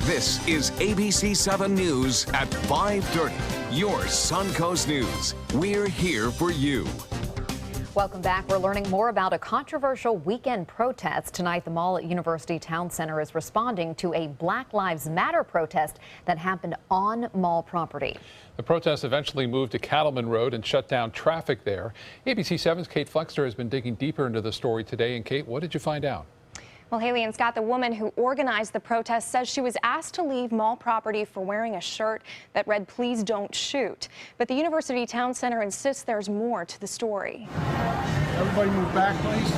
This is ABC 7 News at 5:30. Your Suncoast News. We're here for you. Welcome back. We're learning more about a controversial weekend protest. Tonight, the mall at University Town Center is responding to a Black Lives Matter protest that happened on mall property. The protest eventually moved to Cattleman Road and shut down traffic there. ABC 7's Kate Flexter has been digging deeper into the story today. And Kate, what did you find out? Well, Haley and Scott, the woman who organized the protest says she was asked to leave mall property for wearing a shirt that read, "Please don't shoot." But the University Town Center insists there's more to the story. Everybody move back, please.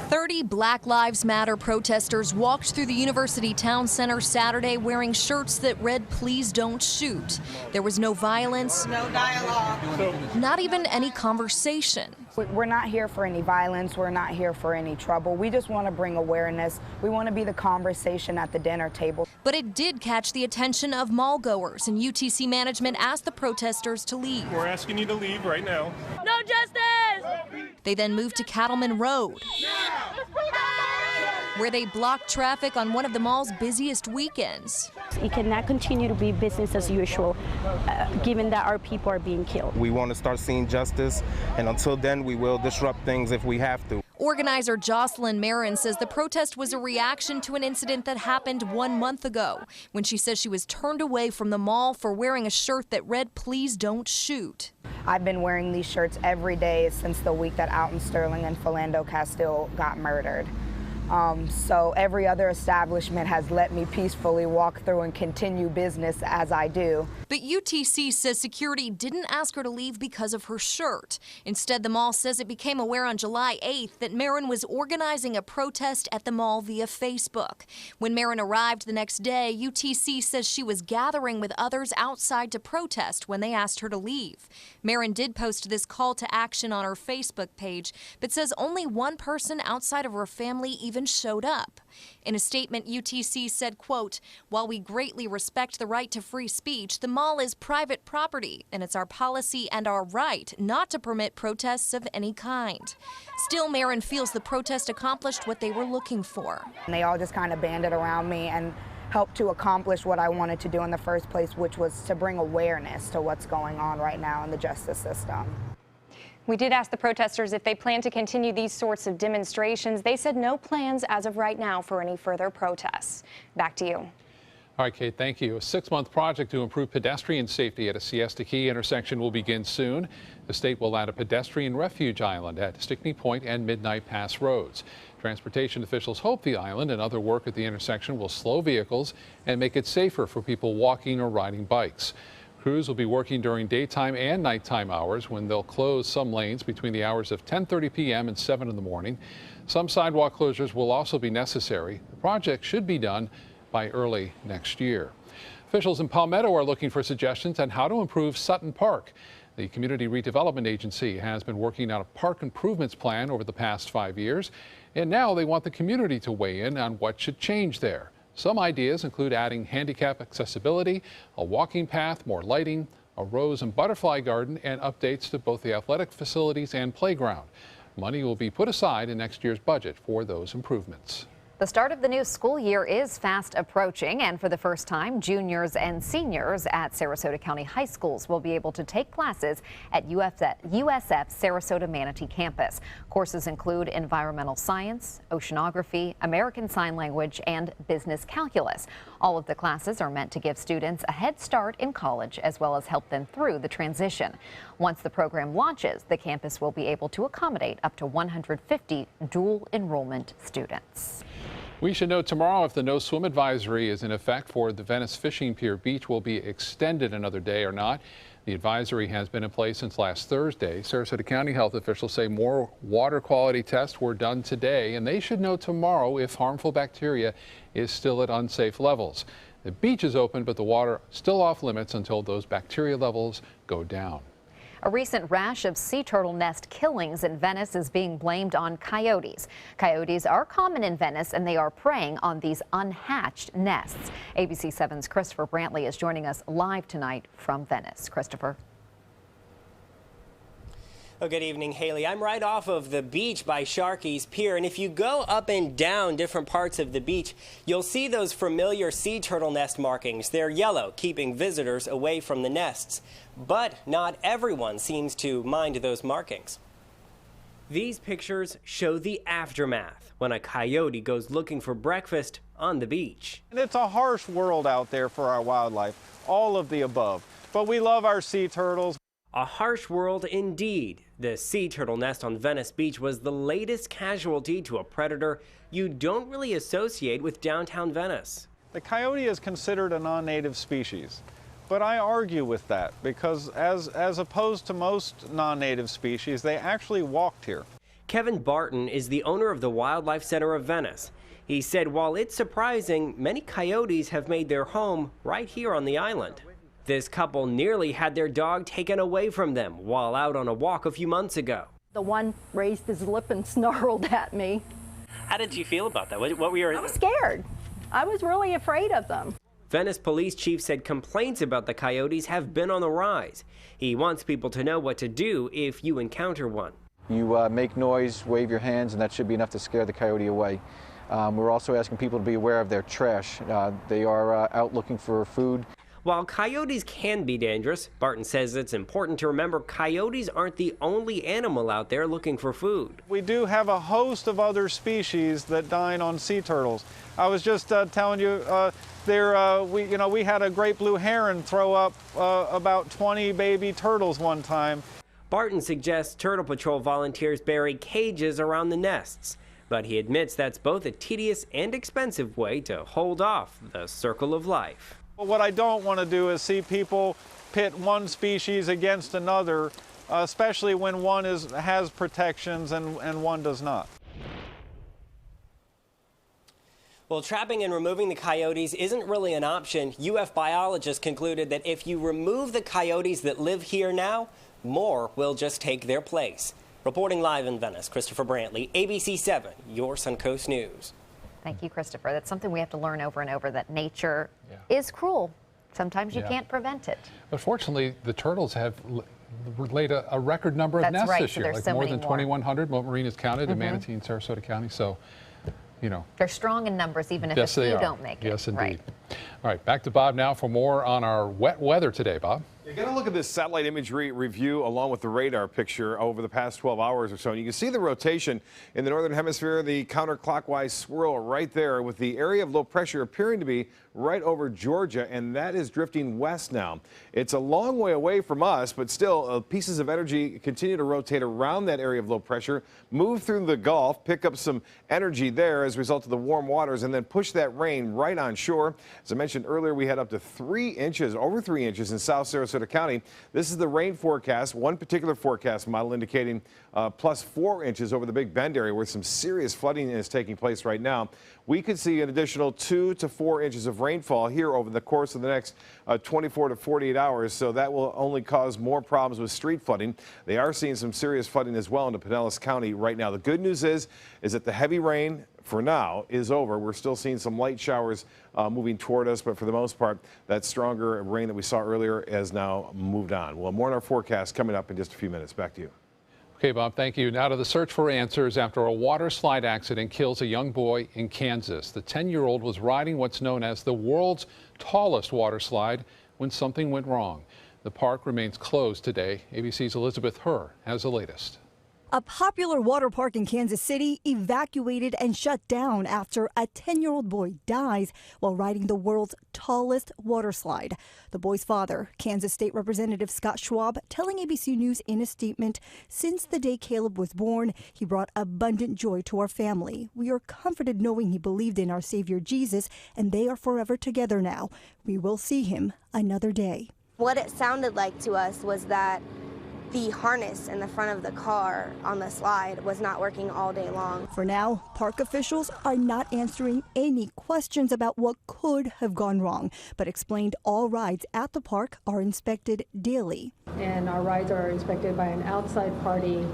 30 Black Lives Matter protesters walked through the University Town Center Saturday wearing shirts that read, "Please don't shoot." There was no violence, no dialogue, not even any conversation. We're not here for any violence. We're not here for any trouble. We just want to bring awareness. We want to be the conversation at the dinner table. But it did catch the attention of mall goers, and UTC management asked the protesters to leave. We're asking you to leave right now. No justice! They then moved to Cattleman Road, where they blocked traffic on one of the mall's busiest weekends. It cannot continue to be business as usual, given that our people are being killed. We want to start seeing justice, and until then, we will disrupt things if we have to. Organizer Jocelyn Marin says the protest was a reaction to an incident that happened 1 month ago, when she says she was turned away from the mall for wearing a shirt that read, "Please don't shoot." I've been wearing these shirts every day since the week that Alton Sterling and Philando Castile got murdered. So every other establishment has let me peacefully walk through and continue business as I do. But UTC says security didn't ask her to leave because of her shirt. Instead, the mall says it became aware on July 8th that Marin was organizing a protest at the mall via Facebook. When Marin arrived the next day, UTC says she was gathering with others outside to protest when they asked her to leave. Marin did post this call to action on her Facebook page, but says only one person outside of her family even showed up. In a statement, UTC said, quote, "While we greatly respect the right to free speech, the mall is private property, and it's our policy and our right not to permit protests of any kind." Still, Marin feels the protest accomplished what they were looking for. And they all just kind of banded around me and helped to accomplish what I wanted to do in the first place, which was to bring awareness to what's going on right now in the justice system. We did ask the protesters if they plan to continue these sorts of demonstrations. They said no plans as of right now for any further protests. Back to you. All right, Kate, thank you. A 6-month project to improve pedestrian safety at a Siesta Key intersection will begin soon. The state will add a pedestrian refuge island at Stickney Point and Midnight Pass roads. Transportation officials hope the island and other work at the intersection will slow vehicles and make it safer for people walking or riding bikes. Crews will be working during daytime and nighttime hours when they'll close some lanes between the hours of 10:30 p.m. and 7 in the morning. Some sidewalk closures will also be necessary. The project should be done by early next year. Officials in Palmetto are looking for suggestions on how to improve Sutton Park. The Community Redevelopment Agency has been working on a park improvements plan over the past 5 years, and now they want the community to weigh in on what should change there. Some ideas include adding handicap accessibility, a walking path, more lighting, a rose and butterfly garden, and updates to both the athletic facilities and playground. Money will be put aside in next year's budget for those improvements. The start of the new school year is fast approaching, and for the first time, juniors and seniors at Sarasota County high schools will be able to take classes at USF Sarasota Manatee campus. Courses include environmental science, oceanography, American Sign Language, and business calculus. All of the classes are meant to give students a head start in college as well as help them through the transition. Once the program launches, the campus will be able to accommodate up to 150 dual enrollment students. We should note tomorrow if the no swim advisory is in effect for the Venice Fishing Pier Beach will be extended another day or not. The advisory has been in place since last Thursday. Sarasota County health officials say more water quality tests were done today, and they should know tomorrow if harmful bacteria is still at unsafe levels. The beach is open, but the water still off limits until those bacteria levels go down. A recent rash of sea turtle nest killings in Venice is being blamed on coyotes. Coyotes are common in Venice, and they are preying on these unhatched nests. ABC 7's Christopher Brantley is joining us live tonight from Venice. Christopher. Well, good evening, Haley. I'm right off of the beach by Sharky's Pier, and if you go up and down different parts of the beach, you'll see those familiar sea turtle nest markings. They're yellow, keeping visitors away from the nests. But not everyone seems to mind those markings. These pictures show the aftermath when a coyote goes looking for breakfast on the beach. And it's a harsh world out there for our wildlife, all of the above. But we love our sea turtles. A harsh world indeed. The sea turtle nest on Venice Beach was the latest casualty to a predator you don't really associate with downtown Venice. The coyote is considered a non-native species, but I argue with that because as opposed to most non-native species, they actually walked here. Kevin Barton is the owner of the Wildlife Center of Venice. He said while it's surprising, many coyotes have made their home right here on the island. This couple nearly had their dog taken away from them while out on a walk a few months ago. The one raised his lip and snarled at me. How did you feel about that? What were your... I was scared. I was really afraid of them. Venice police chief said complaints about the coyotes have been on the rise. He wants people to know what to do if you encounter one. You make noise, wave your hands, and that should be enough to scare the coyote away. We're also asking people to be aware of their trash. They are out looking for food. While coyotes can be dangerous, Barton says it's important to remember coyotes aren't the only animal out there looking for food. We do have a host of other species that dine on sea turtles. I was just telling you, we had a great blue heron throw up about 20 baby turtles one time. Barton suggests Turtle Patrol volunteers bury cages around the nests, but he admits that's both a tedious and expensive way to hold off the circle of life. What I don't want to do is see people pit one species against another, especially when one has protections and one does not. Well, trapping and removing the coyotes isn't really an option. UF biologists concluded that if you remove the coyotes that live here now, more will just take their place. Reporting live in Venice, Christopher Brantley, ABC 7, your Suncoast News. Thank you, Christopher. That's something we have to learn over and over, that nature is cruel. Sometimes you can't prevent it. But fortunately, the turtles have laid a record number of nests this year, like so more than 2,100. What Marina's counted in Manatee and Sarasota County. So, you know. They're strong in numbers, even if a few don't make it. Yes, indeed. Right. All right, back to Bob now for more on our wet weather today, Bob. You're going to look at this satellite imagery review along with the radar picture over the past 12 hours or so. And you can see the rotation in the northern hemisphere, the counterclockwise swirl right there with the area of low pressure appearing to be right over Georgia, and that is drifting west now. It's a long way away from us, but still pieces of energy continue to rotate around that area of low pressure, move through the Gulf, pick up some energy there as a result of the warm waters, and then push that rain right on shore. As I mentioned earlier, we had up to 3 inches, over 3 inches in South Sarasota County. This is the rain forecast, one particular forecast model indicating plus 4 inches over the Big Bend area where some serious flooding is taking place right now. We could see an additional 2 to 4 inches of rainfall here over the course of the next 24 to 48 hours, so that will only cause more problems with street flooding. They are seeing some serious flooding as well into Pinellas County right now. The good news is that the heavy rain for now is over. We're still seeing some light showers moving toward us, but for the most part, that stronger rain that we saw earlier has now moved on. We'll have more on our forecast coming up in just a few minutes. Back to you. Okay, Bob, thank you. Now to the search for answers after a waterslide accident kills a young boy in Kansas. The 10-year-old was riding what's known as the world's tallest waterslide when something went wrong. The park remains closed today. ABC's Elizabeth Herr has the latest. A popular water park in Kansas City evacuated and shut down after a 10-year-old boy dies while riding the world's tallest water slide. The boy's father, Kansas State Representative Scott Schwab, telling ABC News in a statement, "Since the day Caleb was born, he brought abundant joy to our family. We are comforted knowing he believed in our Savior Jesus, and they are forever together now. We will see him another day." What it sounded like to us was that the harness in the front of the car on the slide was not working all day long. For now, park officials are not answering any questions about what could have gone wrong, but explained all rides at the park are inspected daily. And our rides are inspected by an outside party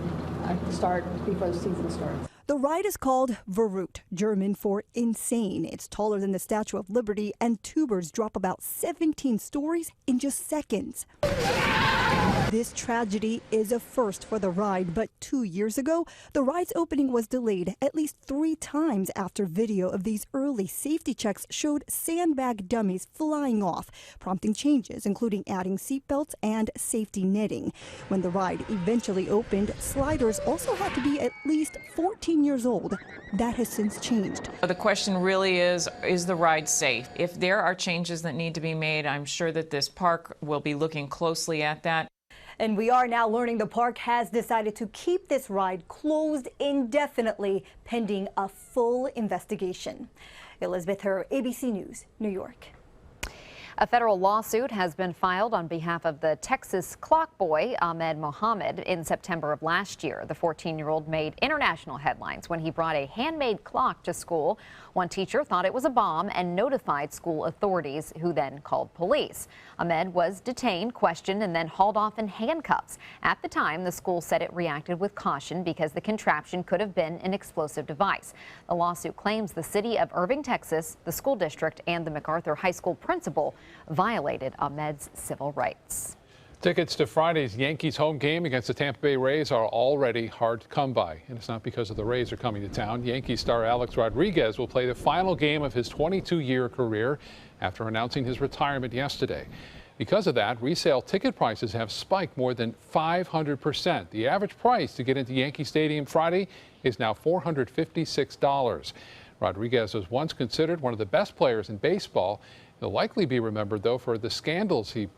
at the start before the season starts. The ride is called Verrückt, German for insane. It's taller than the Statue of Liberty, and tubers drop about 17 stories in just seconds. This tragedy is a first for the ride, but 2 years ago, the ride's opening was delayed at least 3 times after video of these early safety checks showed sandbag dummies flying off, prompting changes, including adding seatbelts and safety netting. When the ride eventually opened, sliders also had to be at least 14 years old. That has since changed. The question really is the ride safe? If there are changes that need to be made, I'm sure that this park will be looking closely at that. And we are now learning the park has decided to keep this ride closed indefinitely, pending a full investigation. Elizabeth Herr, ABC News, New York. A federal lawsuit has been filed on behalf of the Texas clock boy, Ahmed Mohamed, in September of last year. The 14-year-old made international headlines when he brought a handmade clock to school. One teacher thought it was a bomb and notified school authorities, who then called police. Ahmed was detained, questioned, and then hauled off in handcuffs. At the time, the school said it reacted with caution because the contraption could have been an explosive device. The lawsuit claims the city of Irving, Texas, the school district, and the MacArthur High School principal violated Ahmed's civil rights. Tickets to Friday's Yankees home game against the Tampa Bay Rays are already hard to come by, and it's not because of the Rays are coming to town. Yankees star Alex Rodriguez will play the final game of his 22-year career after announcing his retirement yesterday. Because of that, resale ticket prices have spiked more than 500%. The average price to get into Yankee Stadium Friday is now $456. Rodriguez was once considered one of the best players in baseball. He'll likely be remembered, though, for the scandals he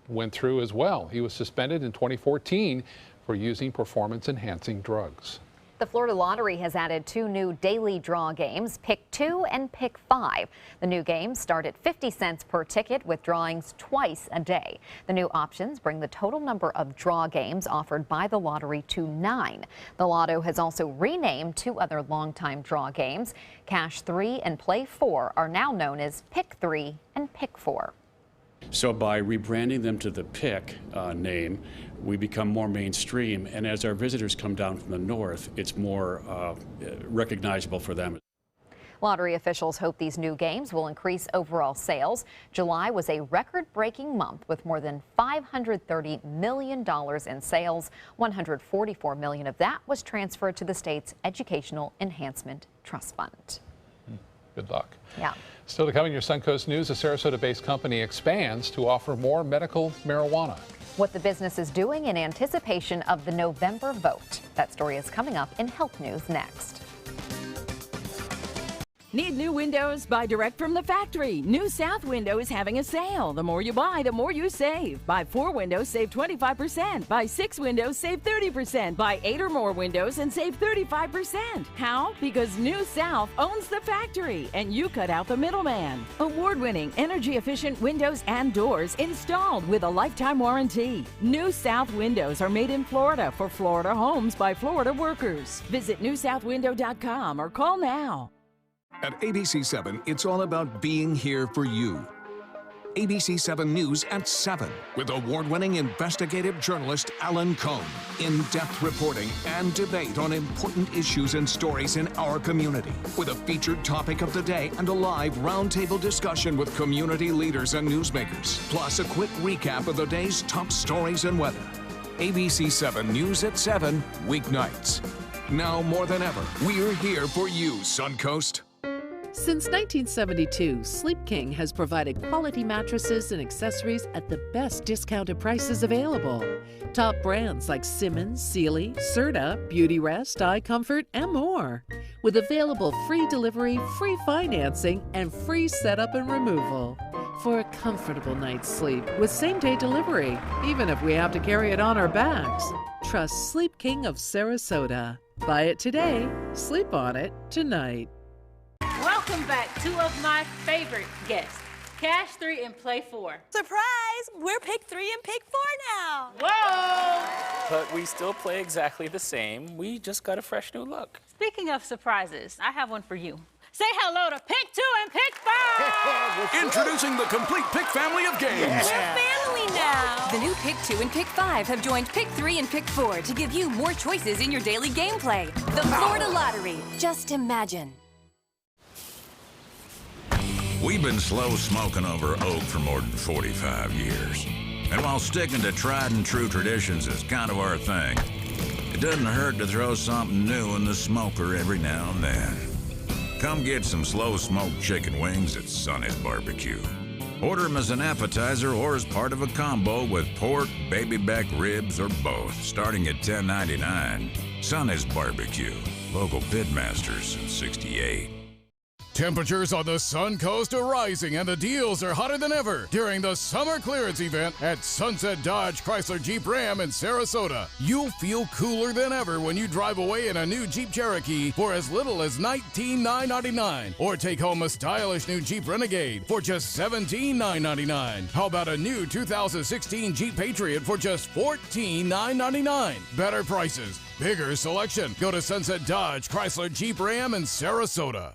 went through as well. He was suspended in 2014 for using performance-enhancing drugs. The Florida Lottery has added 2 new daily draw games, Pick 2 and Pick 5. The new games start at 50 cents per ticket with drawings twice a day. The new options bring the total number of draw games offered by the lottery to 9. The Lotto has also renamed 2 other longtime draw games. Cash 3 and Play 4 are now known as Pick 3 and Pick 4. So by rebranding them to the Pick name, we become more mainstream, and as our visitors come down from the north, it's more recognizable for them. Lottery officials hope these new games will increase overall sales. July was a record-breaking month with more than $530 million in sales. $144 million of that was transferred to the state's Educational Enhancement Trust Fund. Good luck. Yeah. Still to come in your Suncoast News, a Sarasota-based company expands to offer more medical marijuana. What the business is doing in anticipation of the November vote. That story is coming up in Health News next. Need new windows? Buy direct from the factory. New South Window is having a sale. The more you buy, the more you save. Buy 4 windows, save 25%. Buy 6 windows, save 30%. Buy 8 or more windows and save 35%. How? Because New South owns the factory and you cut out the middleman. Award-winning, energy-efficient windows and doors installed with a lifetime warranty. New South Windows are made in Florida for Florida homes by Florida workers. Visit newsouthwindow.com or call now. At ABC7, it's all about being here for you. ABC7 News at 7 with award-winning investigative journalist Alan Cohn. In-depth reporting and debate on important issues and stories in our community with a featured topic of the day and a live roundtable discussion with community leaders and newsmakers. Plus a quick recap of the day's top stories and weather. ABC7 News at 7 weeknights. Now more than ever, we're here for you, Suncoast. Since 1972, Sleep King has provided quality mattresses and accessories at the best discounted prices available. Top brands like Simmons, Sealy, Serta, Beautyrest, iComfort, and more. With available free delivery, free financing, and free setup and removal. For a comfortable night's sleep with same-day delivery, even if we have to carry it on our backs. Trust Sleep King of Sarasota. Buy it today, sleep on it tonight. Welcome back, 2 of my favorite guests, Cash 3 and Play 4. Surprise! We're Pick 3 and Pick 4 now. Whoa! But we still play exactly the same. We just got a fresh new look. Speaking of surprises, I have one for you. Say hello to Pick 2 and Pick 5. Introducing the complete Pick family of games. We're family now. The new Pick 2 and Pick 5 have joined Pick 3 and Pick 4 to give you more choices in your daily gameplay. The Florida Lottery. Just imagine. We've been slow smoking over oak for more than 45 years. And while sticking to tried and true traditions is kind of our thing, it doesn't hurt to throw something new in the smoker every now and then. Come get some slow smoked chicken wings at Sonny's Barbecue. Order them as an appetizer or as part of a combo with pork, baby back ribs, or both, starting at $10.99. Sonny's Barbecue, local pitmasters since '68. Temperatures on the Sun Coast are rising and the deals are hotter than ever during the summer clearance event at Sunset Dodge Chrysler Jeep Ram in Sarasota. You'll feel cooler than ever when you drive away in a new Jeep Cherokee for as little as $19,999, or take home a stylish new Jeep Renegade for just $17,999. How about a new 2016 Jeep Patriot for just $14,999? Better prices, bigger selection. Go to Sunset Dodge Chrysler Jeep Ram in Sarasota.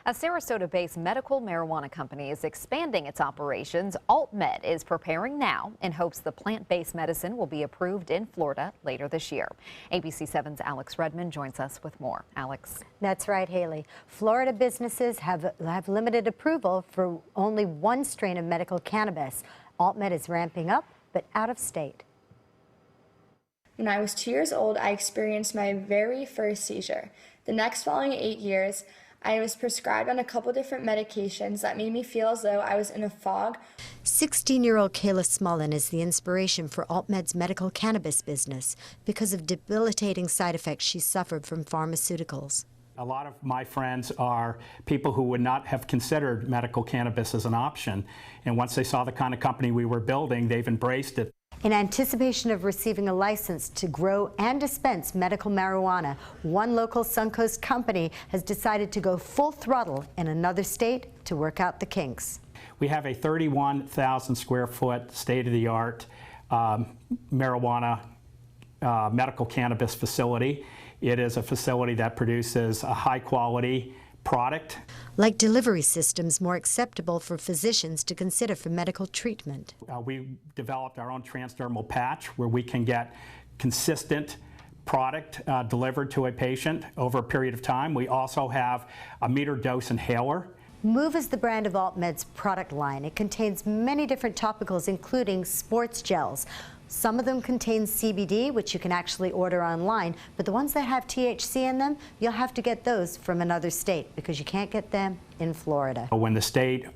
A Sarasota-based medical marijuana company is expanding its operations. Ahmed is preparing now in hopes the plant-based medicine will be approved in Florida later this year. ABC 7's Alex Redmond joins us with more. Alex. That's right, Haley. Florida businesses have limited approval for only one strain of medical cannabis. Ahmed is ramping up, but out of state. When I was 2 years old, I experienced my very first seizure. The next following 8 years, I was prescribed on a couple different medications that made me feel as though I was in a fog. 16-year-old Kayla Smullen is the inspiration for Ahmed's medical cannabis business because of debilitating side effects she suffered from pharmaceuticals. A lot of my friends are people who would not have considered medical cannabis as an option, and once they saw the kind of company we were building, they've embraced it. In anticipation of receiving a license to grow and dispense medical marijuana, one local Suncoast company has decided to go full throttle in another state to work out the kinks. We have a 31,000 square foot state-of-the-art marijuana medical cannabis facility. It is a facility that produces a high-quality product. Like delivery systems more acceptable for physicians to consider for medical treatment. We developed our own transdermal patch where we can get consistent product delivered to a patient over a period of time. We also have a meter dose inhaler. Move is the brand of Ahmed's product line. It contains many different topicals, including sports gels. Some of them contain CBD, which you can actually order online, but the ones that have THC in them, you'll have to get those from another state because you can't get them in Florida. When the state,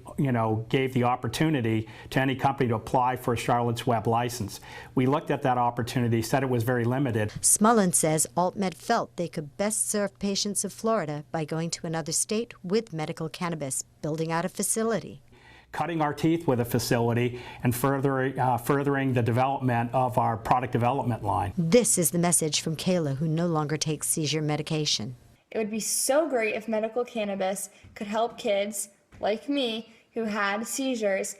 gave the opportunity to any company to apply for a Charlotte's Web license, we looked at that opportunity, said it was very limited. Smullen says Ahmed felt they could best serve patients of Florida by going to another state with medical cannabis, building out a facility. Cutting our teeth with a facility and furthering the development of our product development line. This is the message from Kayla, who no longer takes seizure medication. It would be so great if medical cannabis could help kids like me who had seizures,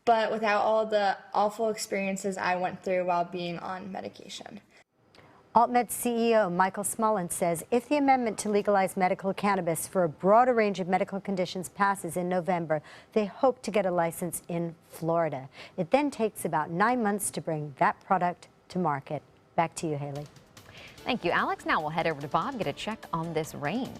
but without all the awful experiences I went through while being on medication. Ahmed's CEO, Michael Smullen, says if the amendment to legalize medical cannabis for a broader range of medical conditions passes in November, they hope to get a license in Florida. It then takes about 9 months to bring that product to market. Back to you, Haley. Thank you, Alex. Now we'll head over to Bob, get a check on this rain.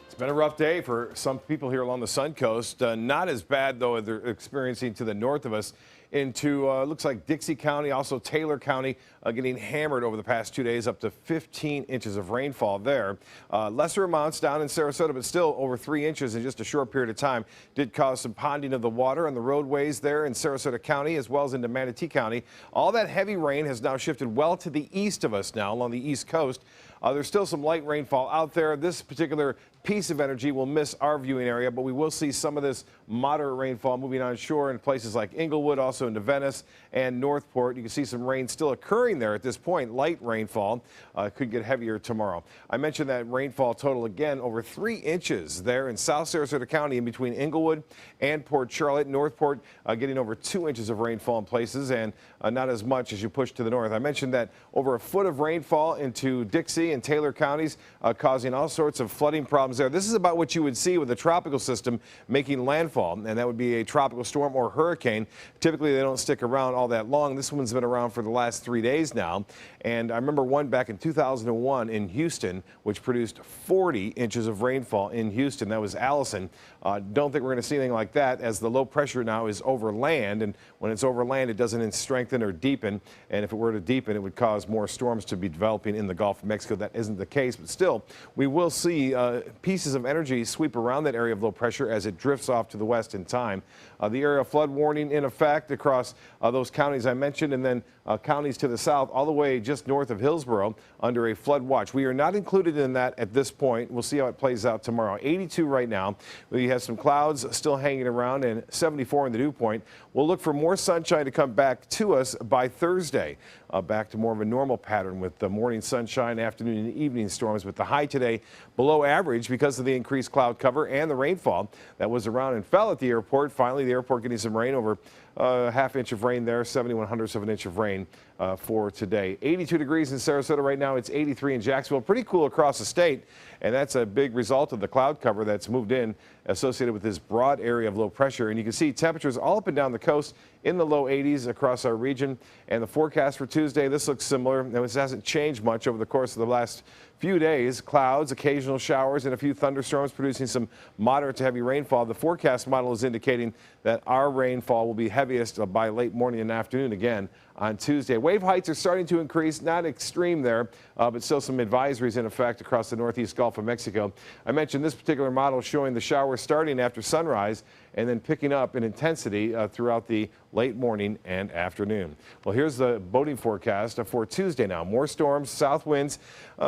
It's been a rough day for some people here along the Sun Coast. Not as bad, though, as they're experiencing to the north of us. Into looks like Dixie County, also Taylor County, getting hammered over the past 2 days, up to 15 inches of rainfall there. Lesser amounts down in Sarasota, but still over 3 inches in just a short period of time. Did cause some ponding of the water on the roadways there in Sarasota County as well as into Manatee County. All that heavy rain has now shifted well to the east of us now along the east coast. There's still some light rainfall out there. This particular piece of energy will miss our viewing area, but we will see some of this moderate rainfall moving on shore in places like Inglewood, also into Venice and Northport. You can see some rain still occurring there at this point. Light rainfall could get heavier tomorrow. I mentioned that rainfall total again over 3 inches there in South Sarasota County in between Inglewood and Port Charlotte. Northport getting over 2 inches of rainfall in places and not as much as you push to the north. I mentioned that over a foot of rainfall into Dixie and Taylor counties causing all sorts of flooding problems storms there. This is about what you would see with a tropical system making landfall, and that would be a tropical storm or hurricane. Typically, they don't stick around all that long. This one's been around for the last 3 days now, and I remember one back in 2001 in Houston, which produced 40 inches of rainfall in Houston. That was Allison. Don't think we're going to see anything like that, as the low pressure now is over land, and when it's over land, it doesn't strengthen or deepen, and if it were to deepen, it would cause more storms to be developing in the Gulf of Mexico. That isn't the case, but still, we will see pieces of energy sweep around that area of low pressure as it drifts off to the west in time. The area of flood warning in effect across those counties I mentioned, and then counties to the south, all the way just north of Hillsborough, under a flood watch. We are not included in that at this point. We'll see how it plays out tomorrow. 82 right now. We have some clouds still hanging around, and 74 in the dew point. We'll look for more sunshine to come back to us by Thursday. Back to more of a normal pattern with the morning sunshine, afternoon and evening storms, with the high today below average because of the increased cloud cover and the rainfall that was around and fell at the airport. Finally, the airport getting some rain, over half inch of rain there, 71/100ths of an inch of rain for today. 82 degrees in Sarasota right now. It's 83 in Jacksonville. Pretty cool across the state, and that's a big result of the cloud cover that's moved in associated with this broad area of low pressure. And you can see temperatures all up and down the coast in the low 80s across our region. And the forecast for Tuesday, this looks similar. Now, this hasn't changed much over the course of the last few days. Clouds, occasional showers, and a few thunderstorms producing some moderate to heavy rainfall. The forecast model is indicating that our rainfall will be heaviest by late morning and afternoon again on Tuesday. Wave heights are starting to increase, not extreme there, but still some advisories in effect across the northeast Gulf of Mexico. I mentioned this particular model showing the showers starting after sunrise and then picking up in intensity throughout the late morning and afternoon. Well, here's the boating forecast for Tuesday now. More storms, south winds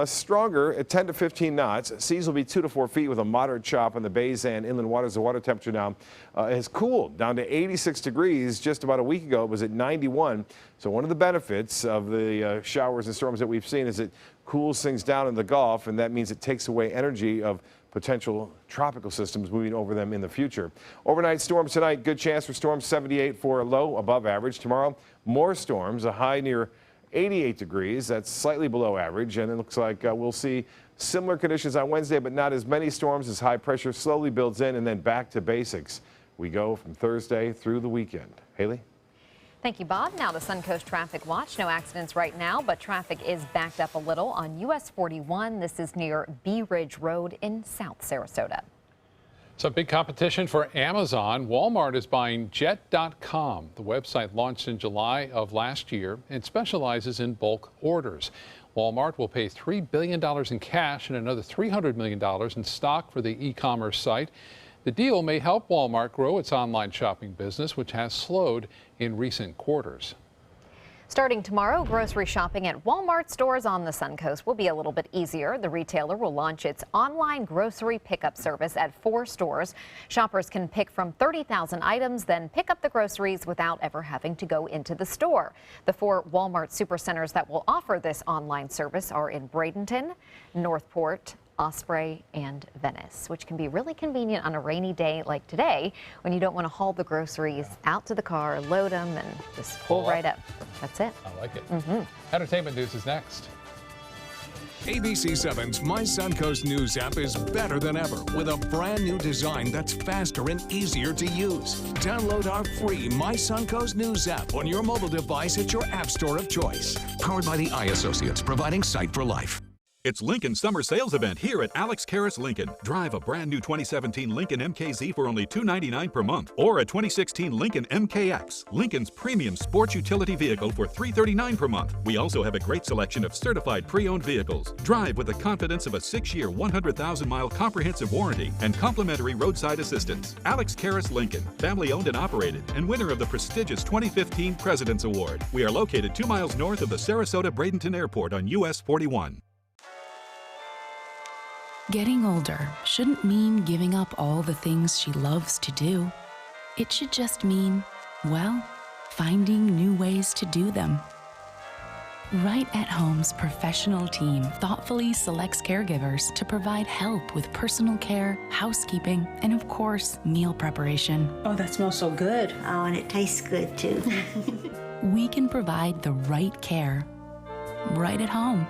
stronger at 10 to 15 knots. Seas will be 2 to 4 feet with a moderate chop on the bays and inland waters. The water temperature now has cooled down to 86 degrees. Just about a week ago, it was at 91. So one of the benefits of the showers and storms that we've seen is it cools things down in the Gulf, and that means it takes away energy of potential tropical systems moving over them in the future. Overnight storms tonight, good chance for storms, 78 for a low, above average. Tomorrow, more storms, a high near 88 degrees. That's slightly below average, and it looks like we'll see similar conditions on Wednesday, but not as many storms as high pressure slowly builds in, and then back to basics. We go from Thursday through the weekend. Haley? Thank you, Bob. Now the Suncoast Traffic Watch. No accidents right now, but traffic is backed up a little on US 41. This is near Bee Ridge Road in South Sarasota. Some big competition for Amazon. Walmart is buying Jet.com. The website launched in July of last year and specializes in bulk orders. Walmart will pay $3 billion in cash and another $300 million in stock for the e-commerce site. The deal may help Walmart grow its online shopping business, which has slowed in recent quarters. Starting tomorrow, grocery shopping at Walmart stores on the Suncoast will be a little bit easier. The retailer will launch its online grocery pickup service at 4 stores. Shoppers can pick from 30,000 items, then pick up the groceries without ever having to go into the store. The 4 Walmart supercenters that will offer this online service are in Bradenton, Northport, Osprey, and Venice, which can be really convenient on a rainy day like today when you don't want to haul the groceries out to the car, load them, and just pull right up. That's it. I like it. Entertainment news is next. ABC 7's My Suncoast News app is better than ever with a brand new design that's faster and easier to use. Download our free My Suncoast News app on your mobile device at your app store of choice. Powered by the iAssociates, providing sight for life. It's Lincoln's summer sales event here at Alex Karras Lincoln. Drive a brand new 2017 Lincoln MKZ for only $299 per month, or a 2016 Lincoln MKX, Lincoln's premium sports utility vehicle, for $339 per month. We also have a great selection of certified pre-owned vehicles. Drive with the confidence of a 6-year, 100,000-mile comprehensive warranty and complimentary roadside assistance. Alex Karras Lincoln, family owned and operated, and winner of the prestigious 2015 President's Award. We are located 2 miles north of the Sarasota Bradenton Airport on US 41. Getting older shouldn't mean giving up all the things she loves to do. It should just mean, well, finding new ways to do them. Right at Home's professional team thoughtfully selects caregivers to provide help with personal care, housekeeping, and of course, meal preparation. Oh, that smells so good. Oh, and it tastes good too. We can provide the right care right at home.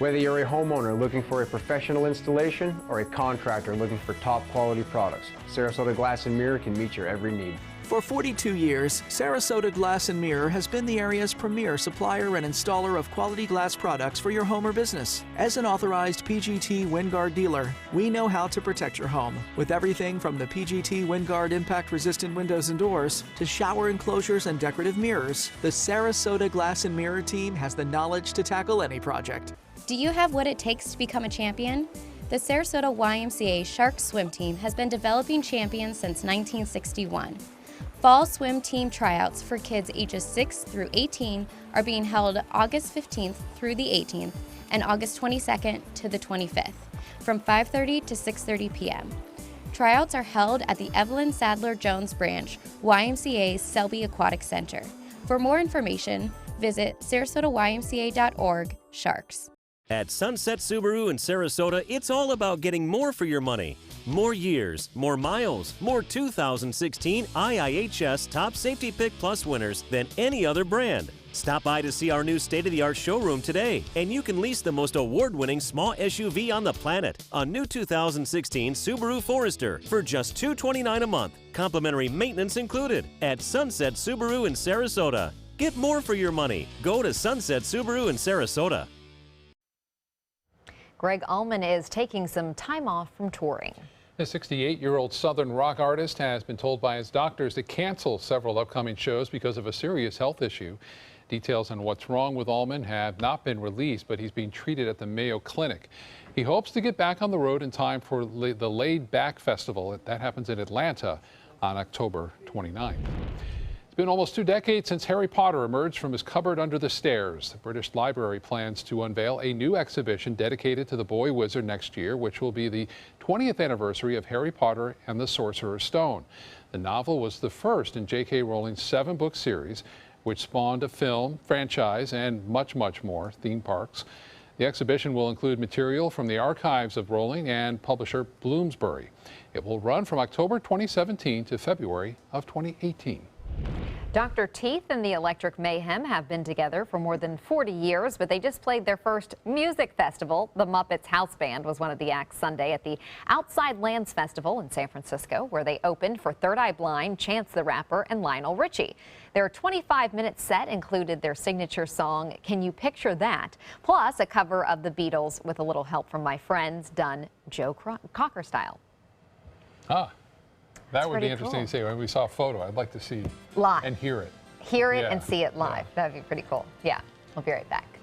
Whether you're a homeowner looking for a professional installation or a contractor looking for top quality products, Sarasota Glass and Mirror can meet your every need. For 42 years, Sarasota Glass and Mirror has been the area's premier supplier and installer of quality glass products for your home or business. As an authorized PGT WindGuard dealer, we know how to protect your home with everything from the PGT WindGuard impact-resistant windows and doors to shower enclosures and decorative mirrors. The Sarasota Glass and Mirror team has the knowledge to tackle any project. Do you have what it takes to become a champion? The Sarasota YMCA Shark Swim Team has been developing champions since 1961. Fall swim team tryouts for kids ages 6 through 18 are being held August 15th through the 18th and August 22nd to the 25th from 5:30 to 6:30 p.m. Tryouts are held at the Evelyn Sadler Jones branch, YMCA's Selby Aquatic Center. For more information, visit sarasotaymca.org/sharks. At Sunset Subaru in Sarasota, it's all about getting more for your money. More years, more miles, more 2016 IIHS Top Safety Pick Plus winners than any other brand. Stop by to see our new state-of-the-art showroom today, and you can lease the most award-winning small SUV on the planet, a new 2016 Subaru Forester, for just $229 a month, complimentary maintenance included, at Sunset Subaru in Sarasota. Get more for your money. Go to Sunset Subaru in Sarasota. Greg Allman is taking some time off from touring. The 68-year-old Southern rock artist has been told by his doctors to cancel several upcoming shows because of a serious health issue. Details on what's wrong with Allman have not been released, but he's being treated at the Mayo Clinic. He hopes to get back on the road in time for the Laid Back Festival. That happens in Atlanta on October 29th. It's been almost 2 decades since Harry Potter emerged from his cupboard under the stairs. The British Library plans to unveil a new exhibition dedicated to the boy wizard next year, which will be the 20th anniversary of Harry Potter and the Sorcerer's Stone. The novel was the first in J.K. Rowling's 7-book series, which spawned a film, franchise, and much, much more, theme parks. The exhibition will include material from the archives of Rowling and publisher Bloomsbury. It will run from October 2017 to February of 2018. Dr. Teeth and the Electric Mayhem have been together for more than 40 years, but they just played their first music festival. The Muppets House Band was one of the acts Sunday at the Outside Lands Festival in San Francisco, where they opened for Third Eye Blind, Chance the Rapper, and Lionel Richie. Their 25-minute set included their signature song, Can You Picture That?, plus a cover of the Beatles with a little help from my friends, done Joe Cocker style. That would be interesting to see. When we saw a photo, I'd like to see live and hear it. Hear it and see it live. That'd be pretty cool. Yeah, we'll be right back.